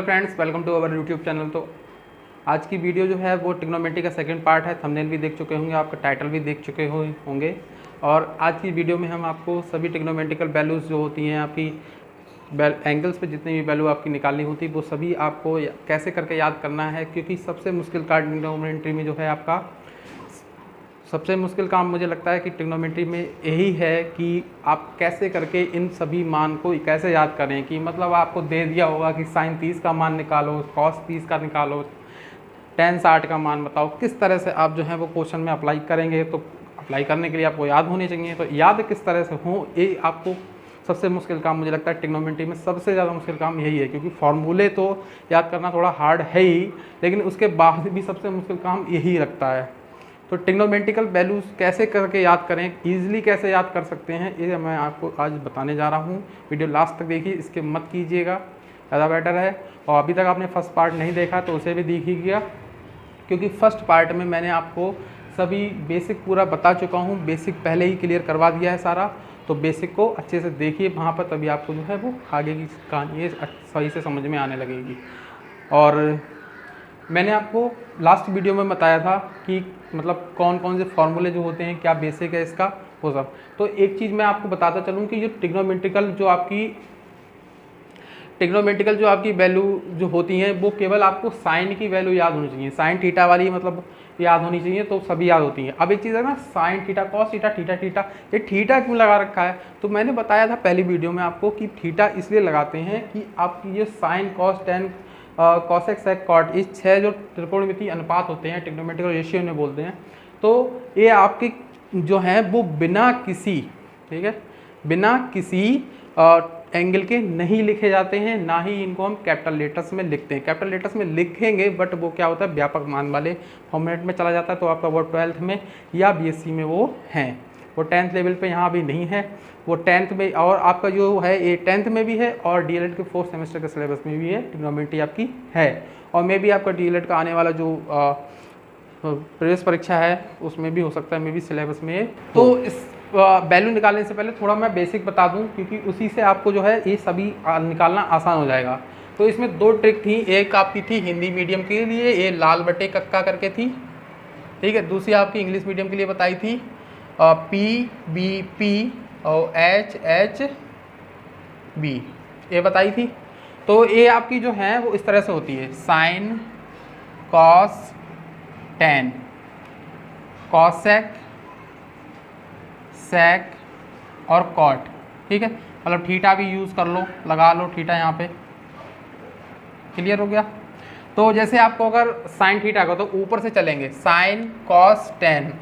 Friends, welcome to our YouTube channel. तो आज की वीडियो जो है वो ट्रिग्नोमेट्री का सेकंड पार्ट है। थंबनेल भी देख चुके होंगे, आपका टाइटल भी देख चुके होंगे। और आज की वीडियो में हम आपको सभी ट्रिग्नोमेट्रिकल वैल्यूज़ जो होती हैं आपकी एंगल्स पे जितनी भी वैल्यू आपकी निकालनी होती है वो सभी आपको कैसे करके याद करना है, क्योंकि सबसे मुश्किल कार्ड ट्रिग्नोमेट्री में जो है आपका सबसे मुश्किल काम मुझे लगता है कि ट्रिग्नोमेट्री में यही है कि आप कैसे करके इन सभी मान को कैसे याद करें। कि मतलब आपको दे दिया होगा कि साइन 30 का मान निकालो, कॉस 30 का निकालो, टेन 60 का मान बताओ, किस तरह से आप जो है वो क्वेश्चन में अप्लाई करेंगे। तो अप्लाई करने के लिए आपको याद होनी चाहिए। तो याद किस तरह से हो, ये आपको सबसे मुश्किल काम मुझे लगता है। ट्रिग्नोमेट्री में सबसे ज़्यादा मुश्किल काम यही है, क्योंकि फॉर्मूले तो याद करना थोड़ा हार्ड है ही, लेकिन उसके बाद भी सबसे मुश्किल काम यही लगता है। तो ट्रिग्नोमेट्रिकल वैल्यूज़ कैसे करके याद करें, ईजिली कैसे याद कर सकते हैं, ये मैं आपको आज बताने जा रहा हूँ। वीडियो लास्ट तक देखिए, इसके मत कीजिएगा, ज़्यादा बेटर है। और अभी तक आपने फर्स्ट पार्ट नहीं देखा तो उसे भी देखिएगा, क्योंकि फर्स्ट पार्ट में मैंने आपको सभी बेसिक पूरा बता चुका हूँ। बेसिक पहले ही क्लियर करवा दिया है सारा। तो बेसिक को अच्छे से देखिए वहाँ पर, तभी आपको जो है वो आगे की कहानी सही से समझ में आने लगेगी। और मैंने आपको लास्ट वीडियो में बताया था कि मतलब कौन कौन से फॉर्मूले जो होते हैं, क्या बेसिक है इसका, वो सब। तो एक चीज़ मैं आपको बताता चलूँ कि जो ट्रिग्नोमेट्रिकल जो आपकी वैल्यू जो होती हैं वो केवल आपको साइन की वैल्यू याद होनी चाहिए। साइन थीटा वाली मतलब याद होनी चाहिए, तो सभी याद होती हैं। अब एक चीज़ है ना, sine theta, cos theta, theta, ये थीटा क्यों लगा रखा है। तो मैंने बताया था पहली वीडियो में आपको कि थीटा इसलिए लगाते हैं कि आपकी ये साइन, कॉस, टेन, कॉसेक, सेक, कॉट, इस 6 जो त्रिकोणमितीय अनुपात होते हैं, ट्रिग्नोमेट्रिकल रेशियो में बोलते हैं। तो ये आपके जो हैं वो बिना किसी, ठीक है, बिना किसी एंगल के नहीं लिखे जाते हैं, ना ही इनको हम कैपिटल लेटर्स में लिखते हैं। कैपिटल लेटर्स में लिखेंगे बट वो क्या होता है, व्यापक मान वाले फॉर्मेट में चला जाता है। तो आपका वो 12th में या बीएससी में वो हैं, वो 10th लेवल पे यहाँ भी नहीं है, वो 10th में। और आपका जो है ये 10th में भी है और डीएलएड के 4th सेमेस्टर के सिलेबस में भी है, ट्रिग्नोमेट्री आपकी है। और मे भी आपका डीएलएड का आने वाला जो प्रवेश परीक्षा है उसमें भी हो सकता है, मे भी सिलेबस में। तो इस वैल्यू निकालने से पहले थोड़ा मैं बेसिक बता दूं, क्योंकि उसी से आपको जो है ये सभी निकालना आसान हो जाएगा। तो इसमें 2 ट्रिक थी। एक आपकी थी हिंदी मीडियम के लिए, ये लाल बटे कक्का करके थी, ठीक है। दूसरी आपकी इंग्लिश मीडियम के लिए बताई थी, पी बी पी और एच एच बी, ये बताई थी। तो ये आपकी जो है वो इस तरह से होती है, साइन, कॉस, टेन, कॉसेक, सेक और कॉट, ठीक है। मतलब थीटा भी यूज़ कर लो, लगा लो थीटा यहाँ पे, क्लियर हो गया। तो जैसे आपको अगर साइन थीटा का, तो ऊपर से चलेंगे, साइन, कॉस, टेन।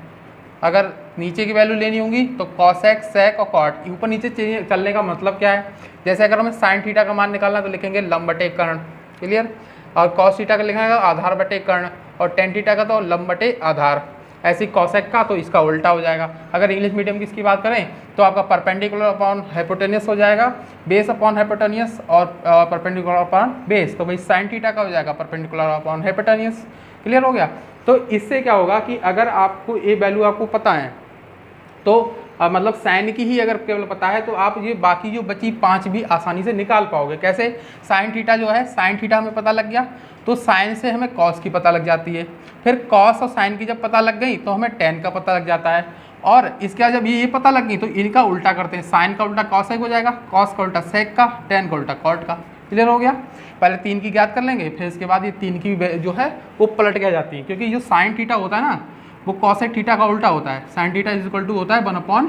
अगर नीचे की वैल्यू लेनी होगी तो कॉसेक, सेक और कॉट। ऊपर नीचे चलने का मतलब क्या है, जैसे अगर हमें साइन थीटा का मान निकालना तो लिखेंगे लंब बटे कर्ण, क्लियर। और कॉस थीटा का लिखेंगे आधार बटे कर्ण, और टेन थीटा का तो लंब बटे आधार। ऐसी कॉसेक का तो इसका उल्टा हो जाएगा। अगर इंग्लिश मीडियम की इसकी बात करें तो आपका परपेंडिकुलर अपॉन हाइपोटेनियस हो जाएगा, बेस अपॉन हाइपोटेनियस, और परपेंडिकुलर अपॉन बेस। तो भाई साइन थीटा का हो जाएगा परपेंडिकुलर अपॉन हाइपोटेनियस, क्लियर हो गया। तो इससे क्या होगा कि अगर आपको ये वैल्यू आपको पता है तो मतलब साइन की ही अगर केवल पता है तो आप ये बाकी जो बची 5 भी आसानी से निकाल पाओगे। कैसे, साइन थीटा जो है, साइन थीटा हमें पता लग गया तो साइन से हमें कॉस की पता लग जाती है, फिर कॉस और साइन की जब पता लग गई तो हमें टेन का पता लग जाता है। और इसके बाद जब ये पता लग गई तो इनका उल्टा करते हैं, साइन का उल्टा कॉसेक हो जाएगा, कॉस का उल्टा सेक का, टेन का उल्टा कॉट का, क्लियर हो गया। पहले 3 की ज्ञात कर लेंगे, फिर इसके बाद ये 3 की जो है वो पलट के जाती है, क्योंकि जो साइन थीटा होता है ना वो कॉसेक थीटा का उल्टा होता है। Sine theta is equal to होता है 1 अपॉन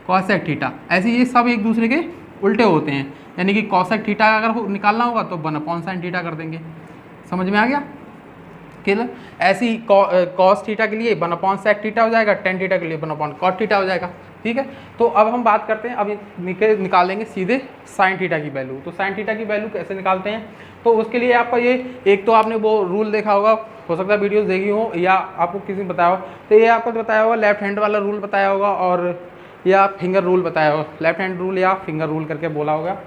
कॉसेक थीटा। ऐसे ये सब एक दूसरे के उल्टे होते हैं, यानी कि कॉसेक थीटा अगर निकालना होगा तो 1 अपॉन साइन थीटा कर देंगे। समझ में आ गया, क्लियर। ऐसे ही कॉस थीटा के लिए 1 अपॉन सेक थीटा हो जाएगा, टेन थीटा के लिए 1 अपॉन कॉट थीटा हो जाएगा, ठीक है। तो अब हम बात करते हैं, अब निकालेंगे सीधे साइन थीटा की वैल्यू। तो साइन थीटा की वैल्यू कैसे निकालते हैं, तो उसके लिए आपका ये एक तो आपने वो रूल देखा होगा, हो सकता है वीडियोस देखी हो या आपको किसी ने बताया हो। तो ये आपको बताया होगा, लेफ्ट हैंड वाला रूल बताया होगा और या फिंगर रूल बताया होगा, लेफ्ट हैंड रूल या फिंगर रूल करके बोला होगा।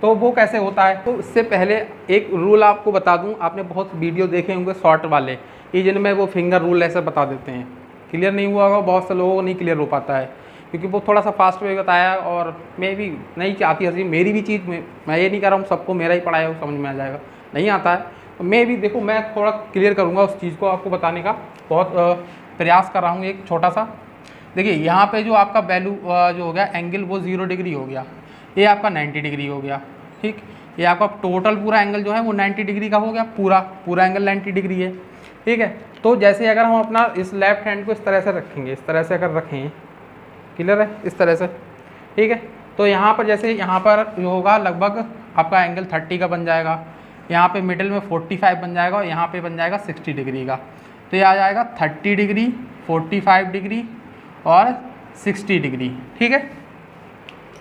तो वो कैसे होता है, तो इससे पहले एक रूल आपको बता दूं, आपने बहुत वीडियो देखे होंगे शॉर्ट वाले, ये जिनमें वो फिंगर रूल ऐसे बता देते हैं। क्लियर नहीं हुआ होगा, बहुत से लोगों को नहीं क्लियर हो पाता है, क्योंकि वो थोड़ा सा फास्ट वे बताया और मैं भी नहीं चाहती हंसी, मेरी भी चीज़ मैं ये नहीं कह रहा हूँ सबको मेरा ही पढ़ाया हो समझ में आ जाएगा, नहीं आता है। तो मैं भी देखो मैं थोड़ा क्लियर करूँगा उस चीज़ को आपको बताने का बहुत प्रयास कर रहा हूँ एक छोटा सा। देखिए यहाँ पे जो आपका वैल्यू जो हो गया एंगल वो 0 डिग्री हो गया, ये आपका 90 डिग्री हो गया। ठीक, ये आपका टोटल पूरा एंगल जो है वो 90 डिग्री का हो गया, पूरा एंगल 90 डिग्री है। ठीक है, तो जैसे अगर हम अपना इस लेफ्ट हैंड को इस तरह से रखेंगे, इस तरह से अगर रखें, क्लियर है, इस तरह से, ठीक है, तो यहाँ पर जैसे यहाँ पर जो होगा लगभग आपका एंगल 30 का बन जाएगा, यहाँ पे मिडिल में 45 बन जाएगा और यहाँ पे बन जाएगा 60 डिग्री का। तो ये आ जाएगा 30 डिग्री, 45 डिग्री और 60 डिग्री। ठीक है,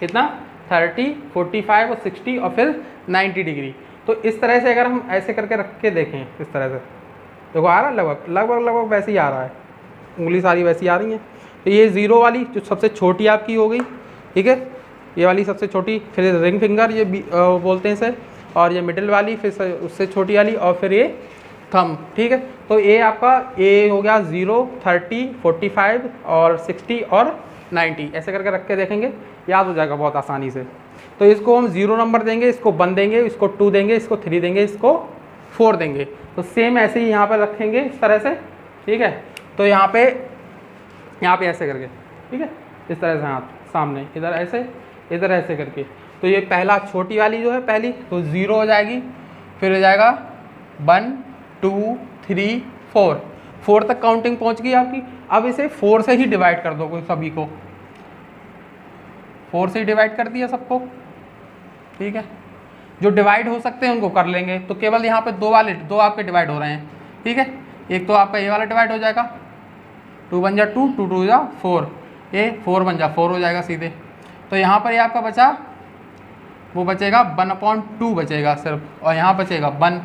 कितना 30, 45 और 60 और फिर 90 डिग्री। तो इस तरह से अगर हम ऐसे करके रख के देखें, इस तरह से देखो आ रहा है लगभग वैसे ही आ रहा है, उंगली सारी वैसी आ रही है। तो ये 0 वाली जो सबसे छोटी आपकी हो गई, ठीक है, ये वाली सबसे छोटी, फिर रिंग फिंगर ये बोलते हैं इसे, और ये मिडिल वाली, फिर उससे छोटी वाली, और फिर ये थंब। ठीक है, तो ये आपका ए हो गया 0, 30, 45 और 60 और 90, ऐसे करके रख के देखेंगे, याद हो जाएगा बहुत आसानी से। तो इसको हम 0 नंबर देंगे, इसको 1 देंगे, इसको 2 देंगे, इसको 3 देंगे, इसको 4 देंगे। तो सेम ऐसे ही यहाँ पर रखेंगे इस तरह से। ठीक है, तो यहाँ पे ऐसे करके, ठीक है, इस तरह से हाथ सामने, इधर ऐसे करके। तो ये पहला छोटी वाली जो है पहली, तो 0 हो जाएगी, फिर हो जाएगा 1, 2, 3, 4 तक काउंटिंग पहुंच गई आपकी। अब इसे 4 से ही डिवाइड कर दो, कोई सभी को 4 से ही डिवाइड कर दिया सबको। ठीक है, जो डिवाइड हो सकते हैं उनको कर लेंगे। तो केवल यहाँ पे दो आपके डिवाइड हो रहे हैं। ठीक है, एक तो आपका ये वाला डिवाइड हो जाएगा, 2 बन जा 2, 2 2 जा 4, ये 4 बन जा 4 हो जाएगा सीधे। तो यहाँ पर ये आपका बचा, वो बचेगा 1/2 बचेगा सिर्फ, और यहाँ बचेगा 1।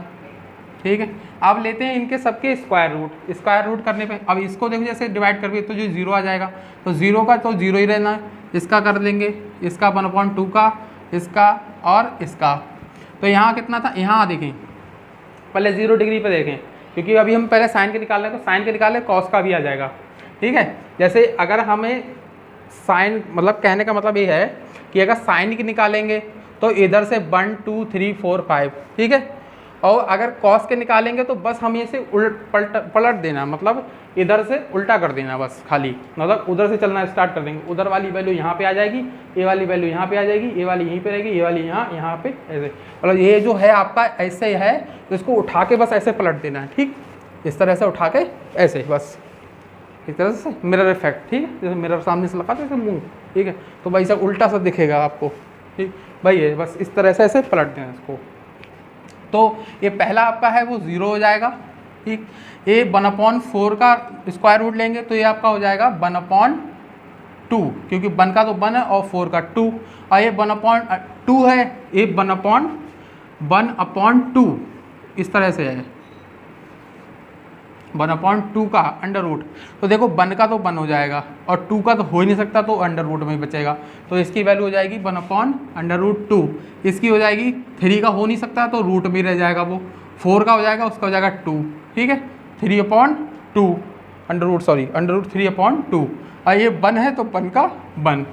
ठीक है, अब लेते हैं इनके सबके स्क्वायर रूट करने पे। अब इसको देखो जैसे डिवाइड करके तो जो 0 आ जाएगा, तो 0 का तो 0 ही रहना है, इसका कर लेंगे, इसका 1/2 का, इसका और इसका। तो यहाँ कितना था, यहाँ देखें पहले 0 डिग्री पे देखें, क्योंकि अभी हम पहले साइन के निकाल रहे हैं, तो साइन के निकाले कॉस का भी आ जाएगा। ठीक है, जैसे अगर हमें साइन, मतलब कहने का मतलब ये है कि अगर साइन की निकालेंगे तो इधर से 1, 2, 3, 4, 5, ठीक है, और अगर कॉस के निकालेंगे तो बस हम इसे पलट देना, मतलब इधर से उल्टा कर देना बस, खाली मतलब उधर से चलना स्टार्ट कर देंगे। उधर वाली वैल्यू यहाँ पे आ जाएगी, ये वाली वैल्यू यहाँ पे आ जाएगी, ये वाली यहीं पे रहेगी, ये वाली यहाँ पे, ऐसे मतलब ये जो है आपका ऐसे है, तो इसको उठा के बस ऐसे पलट देना है। ठीक, इस तरह से उठा के ऐसे बस, इस तरह से मिरर इफेक्ट। ठीक है, जैसे मिरर सामने से लगाते हैं मुँह, ठीक है, तो भाई सब उल्टा सा दिखेगा आपको। ठीक भाई, ये बस इस तरह से ऐसे पलट देना इसको। तो ये पहला आपका है वो 0 हो जाएगा। ठीक, ये 1/4 का स्क्वायर रूट लेंगे तो ये आपका हो जाएगा 1/2, क्योंकि 1 का तो 1 है और 4 का 2, और ये 1/2 है, ये 1/2 इस तरह से है, 1/2 का अंडर रूट। तो देखो 1 का तो 1 हो जाएगा और 2 का तो हो ही नहीं सकता, तो अंडर रूट में ही बचेगा। तो इसकी वैल्यू हो जाएगी 1/√2। इसकी हो जाएगी 3 का हो नहीं सकता, तो रूट में रह जाएगा वो, 4 का हो जाएगा, उसका हो जाएगा 2। ठीक है, 3/2 अंडर रूट 3/2, और ये 1 है तो 1 का 1।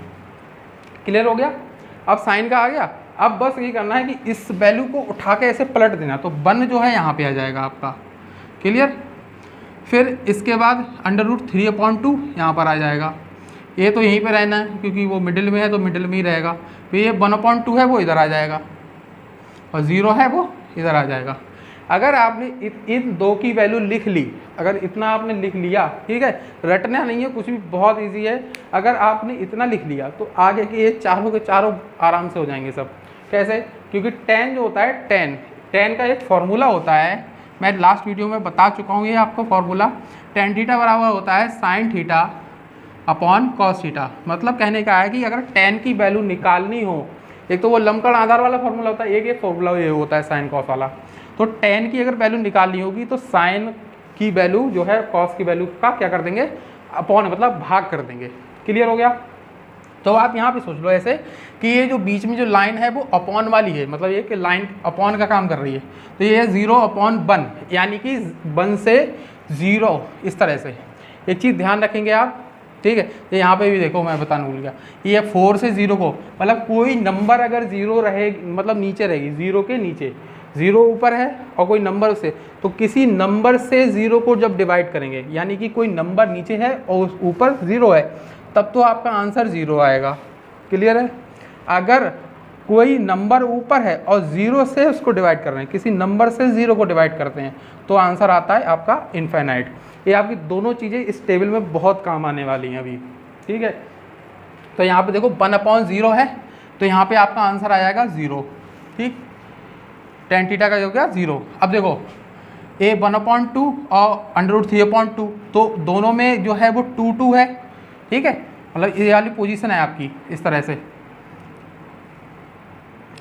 क्लियर हो गया। अब साइन का आ गया, अब बस ये करना है कि इस वैल्यू को उठा के ऐसे पलट देना, तो 1 जो है यहाँ पे आ जाएगा आपका। क्लियर, फिर इसके बाद √3/2 यहाँ पर आ जाएगा, ये तो यहीं पे रहना है क्योंकि वो मिडिल में है, तो मिडिल में ही रहेगा। तो ये 1/2 है वो इधर आ जाएगा, और 0 है वो इधर आ जाएगा। अगर आपने इन दो की वैल्यू लिख ली, अगर इतना आपने लिख लिया, ठीक है, रटना नहीं है कुछ भी, बहुत इजी है। अगर आपने इतना लिख लिया तो आगे के ये चारों के चारों आराम से हो जाएंगे सब। कैसे, क्योंकि tan जो होता है, tan का एक फॉर्मूला होता है, मैं लास्ट वीडियो में बता चुका हूँ ये आपको फॉर्मूला। tan थीटा बराबर होता है sin theta upon cos theta. मतलब कहने का है कि अगर tan की वैल्यू निकालनी हो, एक तो वो लंबकण आधार वाला फॉर्मूला होता है, एक ये फॉर्मूला ये होता है sin cos वाला। तो tan की अगर वैल्यू निकालनी होगी तो sin की वैल्यू जो है cos की वैल्यू का क्या कर देंगे, अपॉन मतलब भाग कर देंगे। क्लियर हो गया। तो आप यहाँ पे सोच लो ऐसे कि ये जो बीच में जो लाइन है वो अपॉन वाली है, मतलब ये कि लाइन अपॉन का काम कर रही है। तो ये 0/1, यानी कि 1 से 0 इस तरह से। एक चीज़ ध्यान रखेंगे आप, ठीक है, तो यहाँ पे भी देखो मैं बताने भूल गया, ये 4 से 0 को, मतलब कोई नंबर अगर 0 रहे, मतलब नीचे रहेगी 0 के नीचे, ज़ीरो ऊपर है और कोई नंबर से, तो किसी नंबर से ज़ीरो को जब डिवाइड करेंगे, यानी कि कोई नंबर नीचे है और ऊपर ज़ीरो है, तब तो आपका आंसर ज़ीरो आएगा। क्लियर है? अगर कोई नंबर ऊपर है और ज़ीरो से उसको डिवाइड कर रहे हैं, किसी नंबर से ज़ीरो को डिवाइड करते हैं, तो आंसर आता है आपका इनफाइनाइट। ये आपकी दोनों चीज़ें इस टेबल में बहुत काम आने वाली हैं अभी। ठीक है, तो यहाँ पे देखो 1/0 है, तो यहाँ पे आपका आंसर आ जाएगा 0। ठीक, tan थीटा का हो गया 0। अब देखो a 1/2 और √3/2, तो दोनों में जो है वो 2 है। ठीक है, मतलब ये वाली पोजीशन है आपकी इस तरह से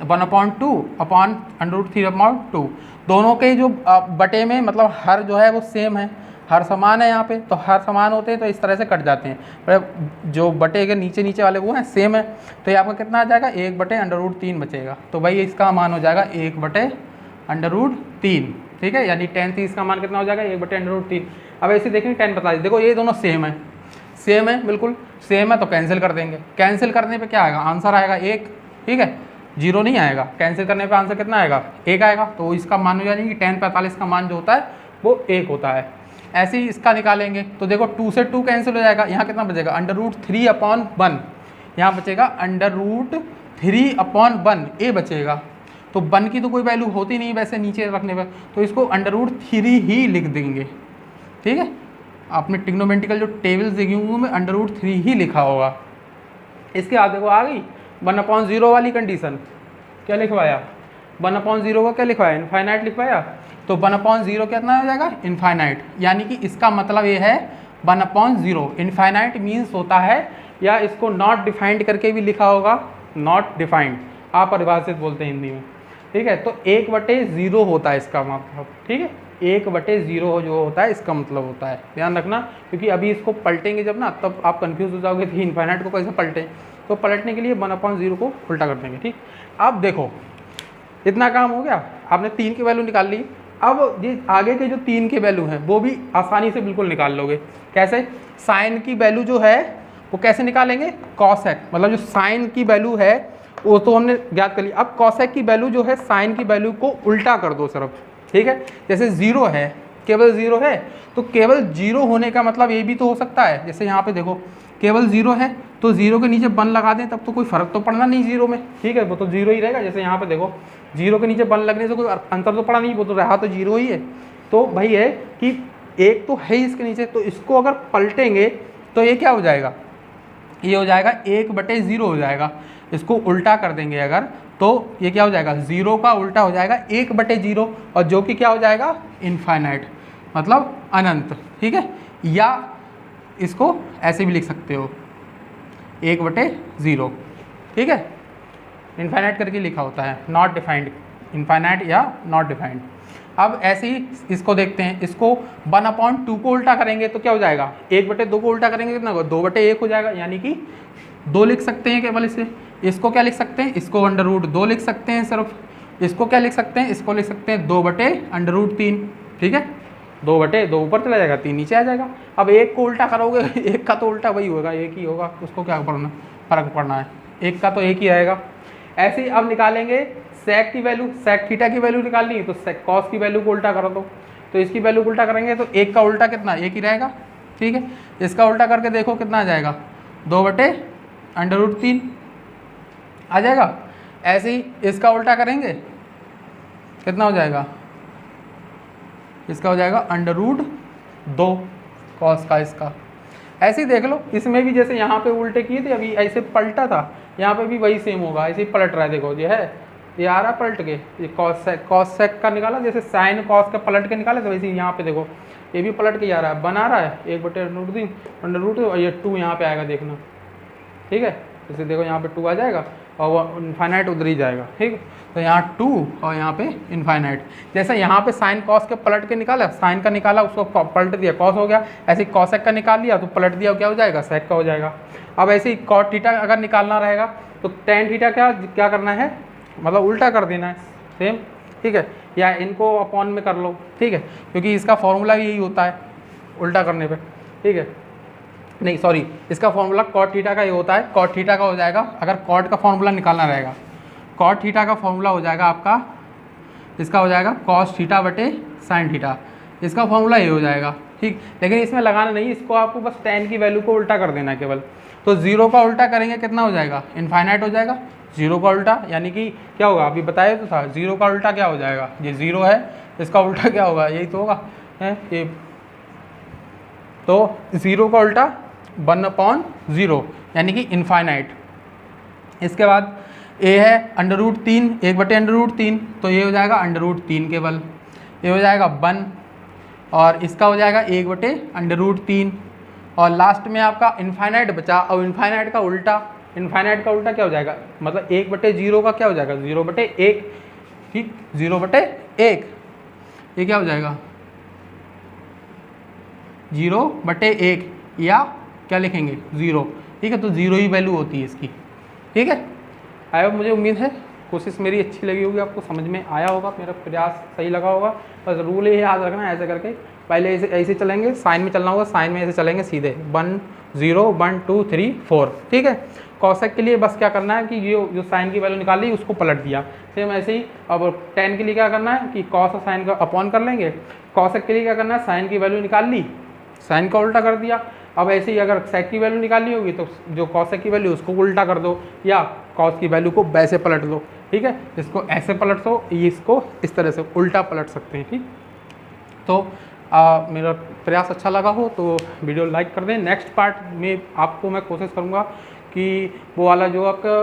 1/2 अपॉन √3/2, दोनों के जो बटे में मतलब हर जो है वो सेम है, हर समान है यहाँ पे, तो हर समान होते हैं तो इस तरह से कट जाते हैं, पर जो बटे के नीचे नीचे वाले वो हैं सेम है, तो ये आपका कितना आ जाएगा 1/√3 बचेगा। तो भाई इसका मान हो जाएगा 1/√3। ठीक है, यानी tan थी इसका मान कितना हो जाएगा 1/√3। अब ऐसे देखेंगे tan बता दीजिए, देखो ये दोनों सेम है, सेम है, बिल्कुल सेम है, तो कैंसिल कर देंगे। कैंसिल करने पे क्या आएगा, आंसर आएगा 1। ठीक है, 0 नहीं आएगा, कैंसिल करने पे आंसर कितना आएगा 1 आएगा, तो इसका मान हो जाएगा कि tan 45 का मान जो होता है वो 1 होता है। ऐसे ही इसका निकालेंगे तो देखो 2 से 2 कैंसिल हो जाएगा, यहाँ कितना बचेगा √3/1, यहाँ बचेगा √3/1 a बचेगा। तो 1 की तो कोई वैल्यू होती नहीं वैसे नीचे रखने पर, तो इसको √3 ही लिख देंगे। ठीक है, आपने ट्रिग्नोमेट्रिकल जो टेबल्स देखी होंगी में √3 ही लिखा होगा। इसके बाद देखो आ गई 1/0 वाली कंडीशन, क्या लिखवाया 1/0 का क्या लिखवाया इनफाइनाइट लिखवाया, तो 1/0 कितना हो जाएगा इनफाइनाइट, यानी कि इसका मतलब ये है 1/0 इनफाइनाइट मीन्स होता है, या इसको नॉट डिफाइंड करके भी लिखा होगा, नॉट डिफाइंड अपरिभाषित बोलते हैं हिंदी में। ठीक है, तो 1/0 होता है इसका मतलब। ठीक है, 1/0 जो होता है इसका मतलब होता है, ध्यान रखना, क्योंकि अभी इसको पलटेंगे जब ना, तब आप कंफ्यूज हो जाओगे कि इनफाइनाइट को कैसे पलटें, तो पलटने के लिए 1/0 को उल्टा कर देंगे। ठीक, अब देखो इतना काम हो गया, आपने 3 की वैल्यू निकाल ली। अब ये आगे के जो 3 के वैल्यू हैं वो भी आसानी से बिल्कुल निकाल लोगे। कैसे, साइन की वैल्यू जो है वो कैसे निकालेंगे, कॉसेक, मतलब जो साइन की वैल्यू है वो तो हमने ज्ञात कर ली। अब कॉसेक की वैल्यू जो है साइन की वैल्यू को उल्टा कर दो सिर्फ। ठीक है, जैसे 0 है, केवल 0 है, तो केवल 0 होने का मतलब ये भी तो हो सकता है, जैसे यहाँ पे देखो केवल 0 है तो 0 के नीचे 1 लगा दें, तब तो कोई फर्क तो पड़ना नहीं 0 में। ठीक है, वो तो 0 ही रहेगा। जैसे यहाँ पे देखो 0 के नीचे 1 लगने से कोई अंतर तो पड़ा नहीं, वो तो रहा तो 0 ही है। तो भाई है कि एक तो है इसके नीचे, तो इसको अगर पलटेंगे तो ये क्या हो जाएगा, ये हो जाएगा 1/0 हो जाएगा। इसको उल्टा कर देंगे अगर, तो ये क्या हो जाएगा 0 का उल्टा हो जाएगा 1/0, और जो कि क्या हो जाएगा इनफाइनाइट, मतलब अनंत। ठीक है, या इसको ऐसे भी लिख सकते हो 1/0। ठीक है, इनफाइनाइट करके लिखा होता है, नॉट डिफाइंड, इनफाइनाइट या नॉट डिफाइंड। अब ऐसे ही इसको देखते हैं, इसको 1/2 को उल्टा करेंगे तो क्या हो जाएगा, 1/2 को उल्टा करेंगे कितना होगा 2/1 हो जाएगा, यानी कि 2 लिख सकते हैं केवल इसे। इसको क्या लिख सकते हैं, इसको √2 लिख सकते हैं सिर्फ। इसको क्या लिख सकते हैं, इसको लिख सकते हैं 2/√3। ठीक है, 2/2 ऊपर चला जाएगा, 3 नीचे आ जाएगा। अब 1 को उल्टा करोगे 1 का तो उल्टा वही होगा, 1 ही होगा, उसको क्या पढ़ना फर्क पड़ना है, 1 का तो 1 ही आएगा। ऐसे ही अब निकालेंगे सेक की वैल्यू, सेक थीटा की वैल्यू निकालनी है तो सेक कॉस की वैल्यू को उल्टा कर दो, तो इसकी वैल्यू को उल्टा करेंगे तो 1 का उल्टा कितना 1 ही रहेगा। ठीक है, इसका उल्टा करके देखो कितना आ जाएगा 2/√3 आ जाएगा। ऐसे ही इसका उल्टा करेंगे कितना हो जाएगा, इसका हो जाएगा √2 कॉस का इसका। ऐसे ही देख लो, इसमें भी जैसे यहाँ पे उल्टे किए थे, अभी ऐसे पलटा था, यहाँ पे भी वही सेम होगा, ऐसे ही पलट रहा है। देखो ये है, ये आ रहा पलट के, ये कॉस सेक का निकाला, जैसे साइन कॉस का पलट के निकाले तो वैसे ही यहाँ पे देखो ये भी पलट के आ रहा है, बना रहा है 1/√3 और ये 2 यहाँ पे आएगा देखना। ठीक है, जैसे देखो यहाँ पे 2 आ जाएगा और वो इनफाइनाइट उधर ही जाएगा। ठीक है, तो यहाँ 2 और यहाँ पे इनफाइनाइट। जैसे यहाँ पे साइन कॉस के पलट के निकाला, साइन का निकाला उसको पलट दिया कॉस हो गया, ऐसे ही कॉसेक का निकाल लिया तो पलट दिया क्या हो जाएगा सेक का हो जाएगा। अब ऐसे ही कॉट थीटा अगर निकालना रहेगा तो tan थीटा क्या करना है, मतलब उल्टा कर देना है सेम। ठीक है, या इनको अपॉन में कर लो। ठीक है, क्योंकि इसका फॉर्मूला भी यही होता है उल्टा करने पे। ठीक है, नहीं सॉरी, इसका फॉर्मूला कॉट थीटा का ये होता है। कॉट थीटा का हो जाएगा, अगर कॉट का फॉर्मूला निकालना रहेगा, कॉट थीटा का फॉर्मूला हो जाएगा आपका इसका हो जाएगा कॉस थीटा बटे साइन थीटा, इसका फॉर्मूला ये हो जाएगा, ठीक। लेकिन इसमें लगाना नहीं, इसको आपको बस tan की वैल्यू को उल्टा कर देना है केवल। तो 0 का उल्टा करेंगे कितना हो जाएगा, इनफाइनाइट हो जाएगा। 0 का उल्टा यानी कि क्या होगा, अभी बताया तो था, 0 का उल्टा क्या हो जाएगा, ये 0 है, इसका उल्टा क्या होगा, यही तो होगा है ये। तो 0 का उल्टा 1/0 यानी कि इनफाइनाइट। इसके बाद a है √3, 1/√3, तो ये हो जाएगा √3 केवल, ये हो जाएगा 1, और इसका हो जाएगा 1/√3, और लास्ट में आपका इनफाइनाइट बचा। और इनफाइनाइट का उल्टा क्या हो जाएगा, मतलब 1/0 का क्या हो जाएगा, 0/1, ठीक, 0/1, ये क्या हो जाएगा 0/1, या क्या लिखेंगे 0, ठीक है। तो 0 ही वैल्यू होती है इसकी, ठीक है। आई होप, मुझे उम्मीद है कोशिश मेरी अच्छी लगी होगी, आपको समझ में आया होगा, मेरा प्रयास सही लगा होगा। बस रूल ये याद रखना है, ऐसे करके पहले ऐसे चलेंगे, साइन में चलना होगा, साइन में ऐसे चलेंगे सीधे 1 0 1 2 3 4, ठीक है। कॉसेक के लिए बस क्या करना है कि जो साइन की वैल्यू निकाली उसको पलट दिया, सेम ऐसे ही। अब tan के लिए क्या करना है कि कॉस और साइन का अपॉन कर लेंगे। कॉसेक के लिए क्या करना है, साइन की वैल्यू निकाल ली, साइन का उल्टा कर दिया। अब ऐसे ही अगर सेक की वैल्यू निकालनी होगी तो जो कॉसेक की वैल्यू उसको उल्टा कर दो, या कॉस की वैल्यू को वैसे पलट दो, ठीक है। इसको ऐसे पलट दो, इसको इस तरह से उल्टा पलट सकते हैं, ठीक। तो मेरा प्रयास अच्छा लगा हो तो वीडियो लाइक कर दें। नेक्स्ट पार्ट में आपको मैं कोशिश करूँगा कि वो वाला जो आपका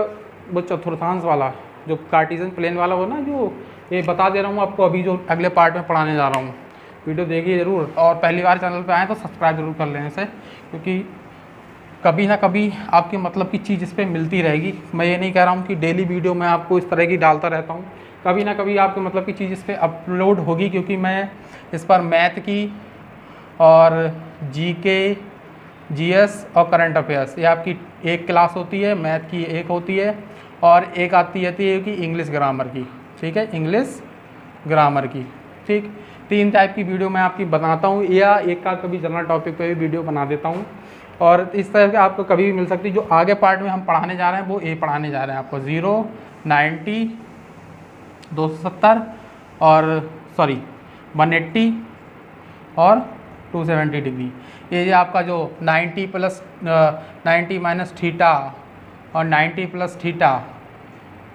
वो चतुर्थांश वाला जो कार्टेशियन प्लेन वाला हो ना, जो ये बता दे रहा हूँ आपको अभी, जो अगले पार्ट में पढ़ाने जा रहा हूँ। वीडियो देखिए ज़रूर, और पहली बार चैनल पे आएँ तो सब्सक्राइब जरूर कर लें इसे, क्योंकि कभी ना कभी आपके मतलब की चीज़ इस पर मिलती रहेगी। मैं ये नहीं कह रहा हूँ कि डेली वीडियो मैं आपको इस तरह की डालता रहता हूँ, कभी ना कभी आपके मतलब की चीज़ इस पर अपलोड होगी, क्योंकि मैं इस पर मैथ की और GK GS और करंट अफेयर्स, ये आपकी एक क्लास होती है, मैथ की एक होती है, और एक आती है कि इंग्लिश ग्रामर की, ठीक है, इंग्लिश ग्रामर की, ठीक। 3 टाइप की वीडियो मैं आपकी बनाता हूँ, या एक का कभी जनरल टॉपिक पे भी वीडियो बना देता हूँ, और इस तरह के आपको कभी भी मिल सकती है। जो आगे पार्ट में हम पढ़ाने जा रहे हैं वो पढ़ाने जा रहे हैं आपको 0 90 270 और 180 और 270 डिग्री। ये आपका जो 90 प्लस 90 माइनस थीटा और 90 प्लस थीटा,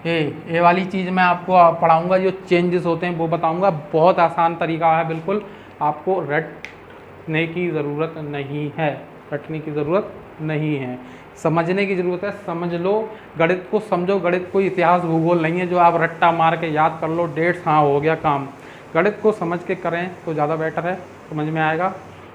ये वाली चीज़ मैं आपको पढ़ाऊँगा, जो चेंजेस होते हैं वो बताऊँगा। बहुत आसान तरीका है, बिल्कुल आपको रटने की ज़रूरत नहीं है, रटने की ज़रूरत नहीं है, समझने की ज़रूरत है। समझ लो, गणित को समझो, गणित कोई इतिहास भूगोल नहीं है जो आप रट्टा मार के याद कर लो, डेट्स, हाँ हो गया काम। गणित को समझ के करें तो ज़्यादा बेटर है, समझ में आएगा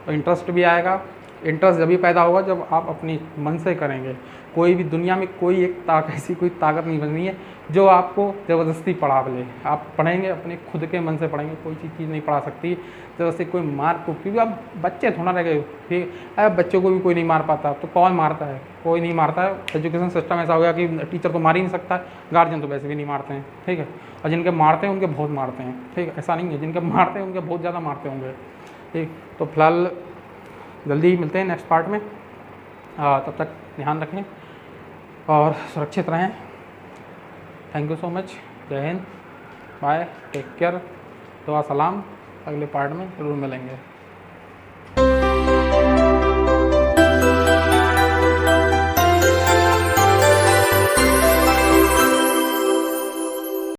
और इंटरेस्ट भी आएगा। इंटरेस्ट जब भी पैदा होगा जब आप अपनी मन से करेंगे। कोई भी दुनिया में कोई एक ऐसी कोई ताकत नहीं बननी है जो आपको ज़बरदस्ती पढ़ा ले। आप पढ़ेंगे अपने खुद के मन से पढ़ेंगे, कोई चीज़ नहीं पढ़ा सकती ज़बरदस्ती कोई मार को, क्योंकि आप बच्चे थोड़ा रह गए, ठीक है। बच्चों को भी कोई नहीं मार पाता, तो कौन मारता है, कोई नहीं मारता है। एजुकेशन सिस्टम ऐसा हो गया कि टीचर तो मार ही नहीं सकता, गार्जियन तो वैसे भी नहीं मारते हैं, ठीक है। और जिनके मारते हैं उनके बहुत मारते हैं, ठीक है, ऐसा नहीं है, जिनके मारते हैं उनके बहुत ज़्यादा मारते होंगे, ठीक। तो फिलहाल जल्दी मिलते हैं नेक्स्ट पार्ट में, तब तक ध्यान रखें और सुरक्षित रहें। थैंक यू सो मच, जय हिंद, बाय, टेक केयर, दुआ सलाम। अगले पार्ट में ज़रूर मिलेंगे।